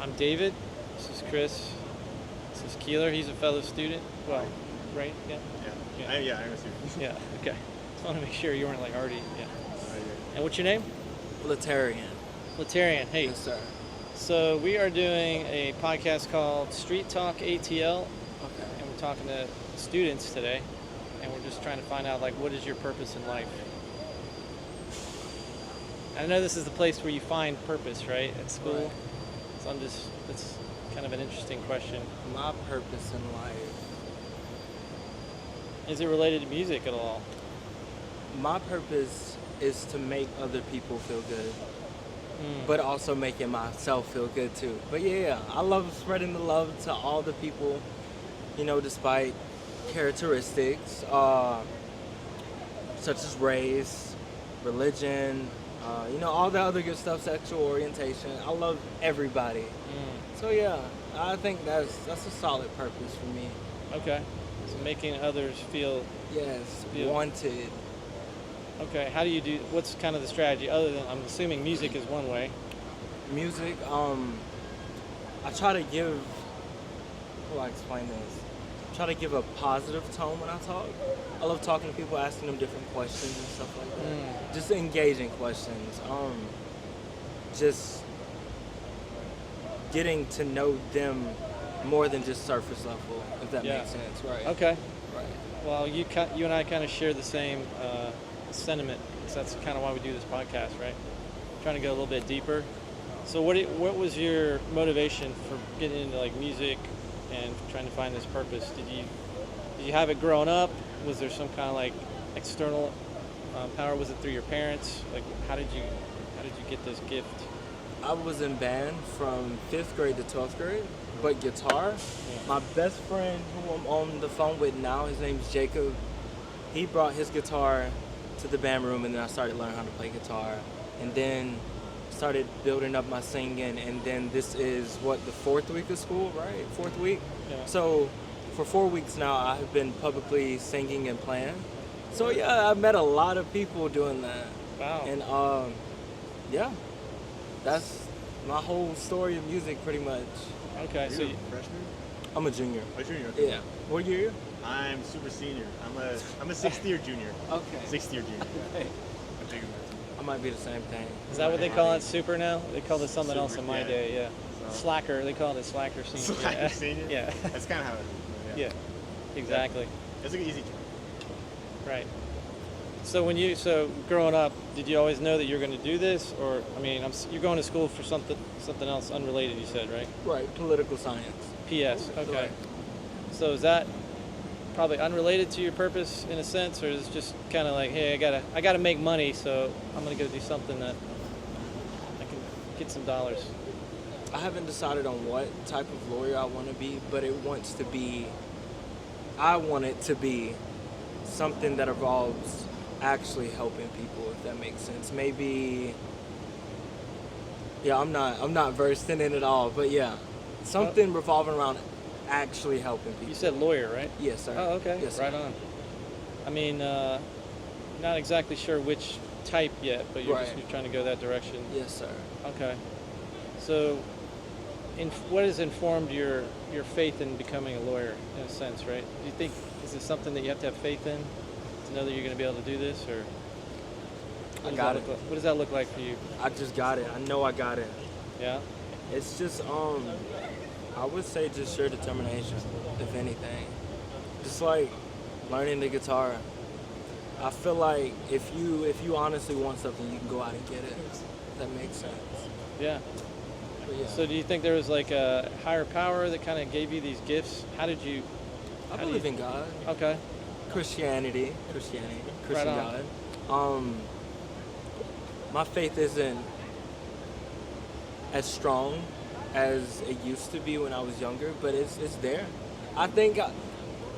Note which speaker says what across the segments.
Speaker 1: I'm David. This is Chris. This is Keeler. He's a fellow student. Well, right? Yeah.
Speaker 2: Yeah, I'm a student.
Speaker 1: Yeah. Okay. Just want to make sure you weren't like already. Yeah. And what's your name?
Speaker 3: Laterian.
Speaker 1: Laterian. Hey.
Speaker 3: Yes, sir.
Speaker 1: So we are doing a podcast called Street Talk ATL,
Speaker 3: Okay.
Speaker 1: and we're talking to students today, and we're just trying to find out like what is your purpose in life. I know this is the place where you find purpose, right? At school.
Speaker 3: Right.
Speaker 1: So that's kind of an interesting question.
Speaker 3: My purpose in life.
Speaker 1: Is it related to music at all?
Speaker 3: My purpose is to make other people feel good, but also making myself feel good too. But yeah, I love spreading the love to all the people, despite characteristics such as race, religion, all the other good stuff, sexual orientation. I love everybody. So yeah, I think that's a solid purpose for me.
Speaker 1: Okay. So making others feel.
Speaker 3: Yes,
Speaker 1: Feel-
Speaker 3: wanted.
Speaker 1: Okay. How do you do? What's kind of the strategy? Other than I'm assuming music is one way.
Speaker 3: Music, I try to give, how do I explain this? I try to give a positive tone when I talk. I love talking to people, asking them different questions and stuff like that. Just engaging questions. Just getting to know them more than just surface level, if that
Speaker 1: Yeah.
Speaker 3: makes sense, right?
Speaker 1: Okay.
Speaker 3: Right.
Speaker 1: Well, you and I kind of share the same sentiment. So that's kind of why we do this podcast, right? Trying to go a little bit deeper. So what was your motivation for getting into like music and trying to find this purpose? Did you have it growing up? Was there some kind of like external power? Was it through your parents? Like how did you get this gift?
Speaker 3: I was in band from 5th grade to 12th grade, but guitar.
Speaker 1: Yeah.
Speaker 3: My best friend who I'm on the phone with now, his name's Jacob, he brought his guitar to the band room, and then I started learning how to play guitar. And then started building up my singing, and then this is, the 4th week of school, right? 4th week?
Speaker 1: Yeah.
Speaker 3: So for 4 weeks now, I have been publicly singing and playing. So yeah, I've met a lot of people doing that.
Speaker 1: Wow.
Speaker 3: And yeah, that's my whole story of music pretty much.
Speaker 1: Okay.
Speaker 2: Are
Speaker 1: So
Speaker 2: you a freshman?
Speaker 3: I'm a junior.
Speaker 2: Oh, junior.
Speaker 3: Yeah. What year?
Speaker 2: I'm super senior. I'm a 6th year junior.
Speaker 3: Okay.
Speaker 2: 6th year junior.
Speaker 3: Hey,
Speaker 2: I'm taking
Speaker 3: I might be the same thing.
Speaker 1: is that what they call it? Super now? They called it something else in my
Speaker 2: Super,
Speaker 1: day. Yeah.
Speaker 2: So-
Speaker 1: Slacker. They called it slacker senior.
Speaker 2: Slacker
Speaker 1: Yeah.
Speaker 2: senior?
Speaker 1: Yeah.
Speaker 2: That's kind of how it is.
Speaker 1: Yeah. Exactly.
Speaker 2: It's like an easy term.
Speaker 1: Right. So so growing up, did you always know that you're going to do this, or I mean, you're going to school for something else unrelated? You said, right?
Speaker 3: Right, political science.
Speaker 1: PS. Okay.
Speaker 3: Right.
Speaker 1: So is that probably unrelated to your purpose in a sense, or is it just kind of like, hey, I gotta make money, so I'm gonna go do something that I can get some dollars.
Speaker 3: I haven't decided on what type of lawyer I want to be, but I want it to be something that involves actually helping people, if that makes sense. Maybe, yeah, I'm not versed in it at all, but yeah, something revolving around actually helping people.
Speaker 1: You said lawyer, right?
Speaker 3: Yes, sir.
Speaker 1: Oh, okay.
Speaker 3: Yes, sir.
Speaker 1: Right on. I mean, not exactly sure which type yet, but you're
Speaker 3: Right.
Speaker 1: you're trying to go that direction.
Speaker 3: Yes, sir.
Speaker 1: Okay. So, what has informed your faith in becoming a lawyer, in a sense, right? Do you think, is it something that you have to have faith in to know that you're going to be able to do this, or
Speaker 3: I got it.
Speaker 1: What does that look like for you?
Speaker 3: I just got it. I know I got it.
Speaker 1: Yeah?
Speaker 3: It's just, I would say just sheer determination, if anything. Just like learning the guitar. I feel like if you honestly want something, you can go out and get it. If that makes sense.
Speaker 1: Yeah.
Speaker 3: But yeah.
Speaker 1: So do you think there was like a higher power that kind of gave you these gifts? How did you...
Speaker 3: I
Speaker 1: how do
Speaker 3: believe
Speaker 1: you-
Speaker 3: in God.
Speaker 1: Okay.
Speaker 3: Christian
Speaker 1: Right on.
Speaker 3: God. My faith isn't as strong as it used to be when I was younger, but it's there. I think,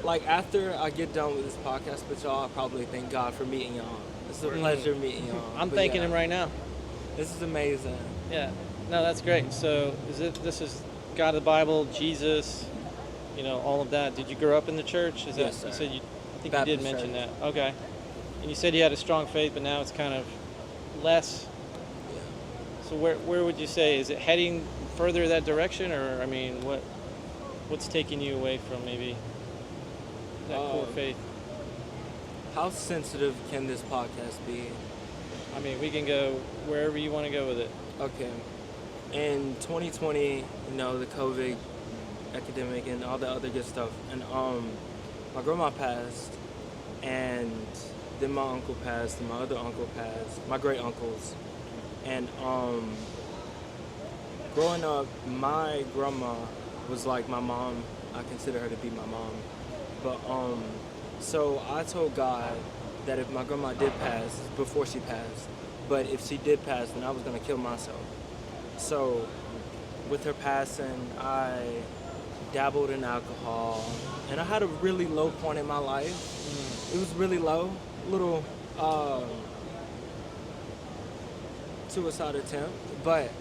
Speaker 3: like, after I get done with this podcast with y'all, I probably thank God for meeting y'all. It's a pleasure meeting y'all.
Speaker 1: I'm
Speaker 3: But
Speaker 1: thanking
Speaker 3: yeah,
Speaker 1: him right now.
Speaker 3: This is amazing.
Speaker 1: Yeah. No, that's great. So this is God of the Bible, Jesus, all of that. Did you grow up in the church? Is
Speaker 3: Yes,
Speaker 1: that, you
Speaker 3: sir.
Speaker 1: said I think
Speaker 3: Baptist
Speaker 1: you did mention
Speaker 3: church.
Speaker 1: that. Okay. And you said you had a strong faith, but now it's kind of less.
Speaker 3: Yeah.
Speaker 1: So where would you say, is it heading further that direction, or I mean, what's taking you away from maybe that core faith?
Speaker 3: How sensitive can this podcast be?
Speaker 1: I mean, we can go wherever you want to go with it.
Speaker 3: Okay. In 2020, the COVID epidemic and all the other good stuff, and my grandma passed, and then my uncle passed, and my other uncle passed, my great uncles, and growing up, my grandma was like my mom. I consider her to be my mom, but so I told God that if my grandma did pass, before she passed, but if she did pass, then I was gonna kill myself. So with her passing, I dabbled in alcohol, and I had a really low point in my life. It was really low, little suicide attempt, but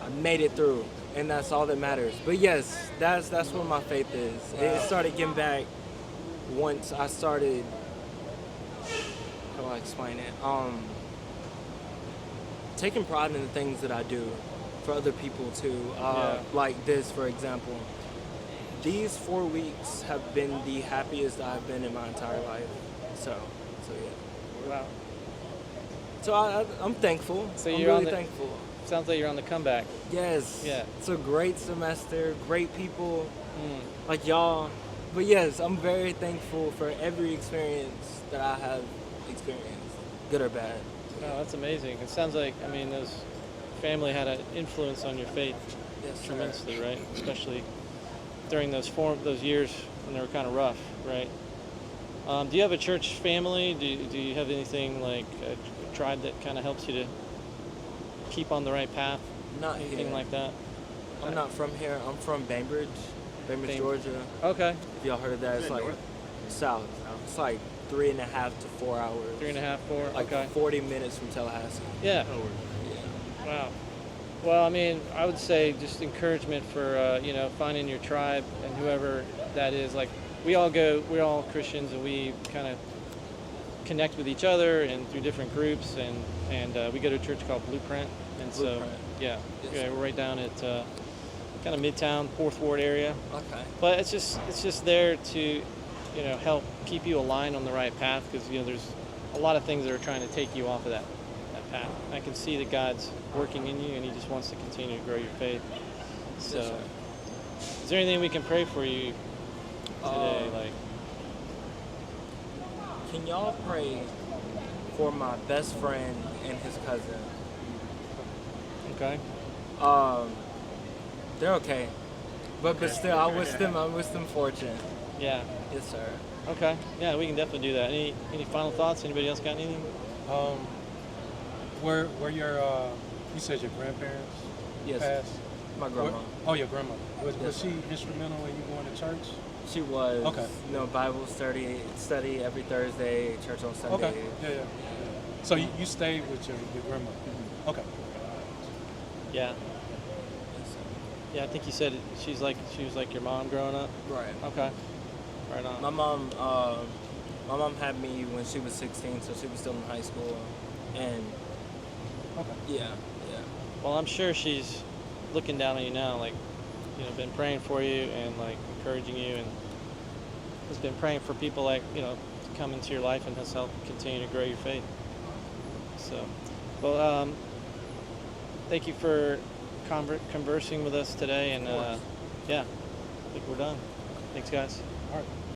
Speaker 3: I made it through, and that's all that matters. But yes, that's where my faith is. It started getting back once I started. How do I explain it? Taking pride in the things that I do for other people too. Like this, for example. These 4 weeks have been the happiest I've been in my entire life. So yeah.
Speaker 1: Wow.
Speaker 3: So I'm thankful.
Speaker 1: So
Speaker 3: I'm
Speaker 1: you're
Speaker 3: really thankful.
Speaker 1: Sounds like you're on the comeback.
Speaker 3: Yes.
Speaker 1: Yeah.
Speaker 3: It's a great semester, great people, like y'all. But yes, I'm very thankful for every experience that I have experienced, good or bad.
Speaker 1: Wow, that's amazing. It sounds like, I mean, those family had an influence on your faith
Speaker 3: Yes,
Speaker 1: tremendously, right? Especially during those years when they were kind of rough, right? Do you have a church family? Do you have anything like a tribe that kind of helps you to keep on the right path?
Speaker 3: Not
Speaker 1: Anything
Speaker 3: here.
Speaker 1: like that?
Speaker 3: I'm not from here. I'm from Bainbridge, Georgia.
Speaker 1: Okay.
Speaker 3: If y'all heard of that, it's like
Speaker 2: north?
Speaker 3: south. It's like 3.5 to 4 hours.
Speaker 1: 3.5, 4.
Speaker 3: Like
Speaker 1: Okay.
Speaker 3: 40 minutes from Tallahassee.
Speaker 1: Yeah.
Speaker 3: Yeah.
Speaker 1: Wow. Well, I mean, I would say just encouragement for finding your tribe and whoever that is. Like, we're all Christians, and we kind of connect with each other and through different groups, and we go to a church called Blueprint, and so
Speaker 3: Blueprint.
Speaker 1: yeah,
Speaker 3: Yes.
Speaker 1: we're right down at kind of Midtown, 4th Ward area.
Speaker 3: Okay.
Speaker 1: But it's just there to help keep you aligned on the right path, because there's a lot of things that are trying to take you off of that path. I can see that God's working in you, and He just wants to continue to grow your faith. So,
Speaker 3: Yes, sir.
Speaker 1: is there anything we can pray for you today?
Speaker 3: Can y'all pray for my best friend and his cousin?
Speaker 1: Okay.
Speaker 3: They're okay, but still, I wish them fortune.
Speaker 1: Yeah.
Speaker 3: Yes, sir.
Speaker 1: Okay. Yeah, we can definitely do that. Any final thoughts? Anybody else got anything?
Speaker 4: Were your you said your grandparents
Speaker 3: Yes.
Speaker 4: passed?
Speaker 3: My grandma.
Speaker 4: Your grandma. Was she instrumental in you going to church?
Speaker 3: She was.
Speaker 4: Okay.
Speaker 3: Bible study every Thursday, church on Sunday.
Speaker 4: Okay. Yeah. So you stayed with your grandma.
Speaker 3: Mhm.
Speaker 4: Okay.
Speaker 1: Yeah.
Speaker 3: Yes, sir.
Speaker 1: Yeah, I think you said she was like your mom growing up.
Speaker 3: Right.
Speaker 1: Okay. Right on.
Speaker 3: My mom had me when she was 16, so she was still in high school, and
Speaker 4: Okay.
Speaker 3: yeah.
Speaker 1: Well, I'm sure she's looking down on you now, like, been praying for you and like encouraging you, and has been praying for people like, to come into your life and has helped continue to grow your faith. So, well, thank you for conversing with us today, and
Speaker 3: Of course.
Speaker 1: yeah, I think we're done. Thanks, guys.
Speaker 4: All right.